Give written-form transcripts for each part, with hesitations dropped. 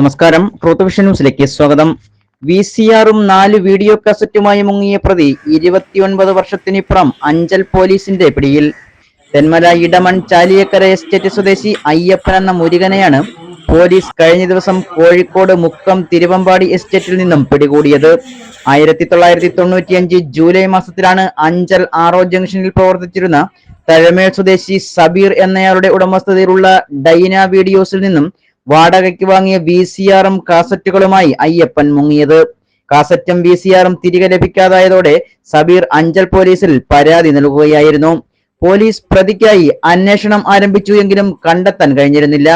നമസ്കാരം. Truth vision ന്യൂസിലേക്ക് സ്വാഗതം. VCRും 4 വീഡിയോ കാസറ്റുമായി മുങ്ങിയ പ്രതി 29 വർഷത്തിനിപ്പുറം അഞ്ചൽ പോലീസിന്റെ പിടിയിൽ. തെന്മല ഇടമൺ ചാലിയക്കര എസ്റ്റേറ്റ് സ്വദേശി അയ്യപ്പൻ എന്ന മുരുകനെയാണ് പോലീസ് കഴിഞ്ഞ ദിവസം കോഴിക്കോട് മുക്കം തിരുവമ്പാടി എസ്റ്റേറ്റിൽ നിന്നും പിടികൂടിയത്. 1995 ജൂലൈ മാസത്തിലാണ് അഞ്ചൽ ആറോ ജംഗ്ഷനിൽ പ്രവർത്തിച്ചിരുന്ന തഴമേൽ സ്വദേശി സബീർ എന്നയാളുടെ ഉടമസ്ഥതയിലുള്ള ഡൈന വീഡിയോസിൽ നിന്നും വാടകയ്ക്ക് വാങ്ങിയ VCRും കാസറ്റുകളുമായി അയ്യപ്പൻ മുങ്ങിയത്. കാസറ്റും VCRും തിരികെ ലഭിക്കാതായതോടെ സബീർ അഞ്ചൽ പോലീസിൽ പരാതി നൽകുകയായിരുന്നു. പോലീസ് പ്രതിക്കായി അന്വേഷണം ആരംഭിച്ചു എങ്കിലും കണ്ടെത്താൻ കഴിഞ്ഞിരുന്നില്ല.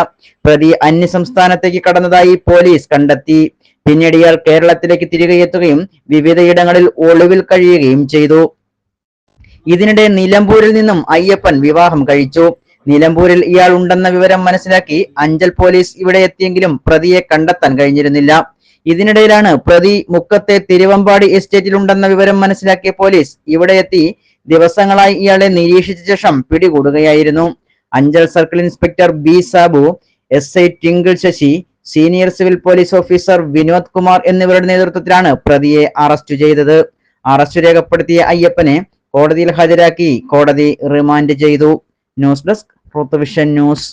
പ്രതി അന്യസംസ്ഥാനത്തേക്ക് കടന്നതായി പോലീസ് കണ്ടെത്തി. പിന്നീട് ഇയാൾ കേരളത്തിലേക്ക് തിരികെ എത്തുകയും വിവിധയിടങ്ങളിൽ ഒളിവിൽ കഴിയുകയും ചെയ്തു. ഇതിനിടെ നിലമ്പൂരിൽ നിന്നും അയ്യപ്പൻ വിവാഹം കഴിച്ചു. നിലമ്പൂരിൽ ഇയാൾ ഉണ്ടെന്ന വിവരം മനസ്സിലാക്കി അഞ്ചൽ പോലീസ് ഇവിടെ എത്തിയെങ്കിലും പ്രതിയെ കണ്ടെത്താൻ കഴിഞ്ഞിരുന്നില്ല. ഇതിനിടയിലാണ് പ്രതി മുക്കത്തെ തിരുവമ്പാടി എസ്റ്റേറ്റിലുണ്ടെന്ന വിവരം മനസ്സിലാക്കിയ പോലീസ് ഇവിടെ എത്തി ദിവസങ്ങളായി ഇയാളെ നിരീക്ഷിച്ച ശേഷം പിടികൂടുകയായിരുന്നു. Anchal circle inspector B Sabu, SI Tinkle Sasi, senior civil police officer Vinod Kumar എന്നിവരുടെ നേതൃത്വത്തിലാണ് പ്രതിയെ അറസ്റ്റ് ചെയ്തത്. അറസ്റ്റ് രേഖപ്പെടുത്തിയ അയ്യപ്പനെ കോടതിയിൽ ഹാജരാക്കി കോടതി റിമാൻഡ് ചെയ്തു. News desk truth vision news.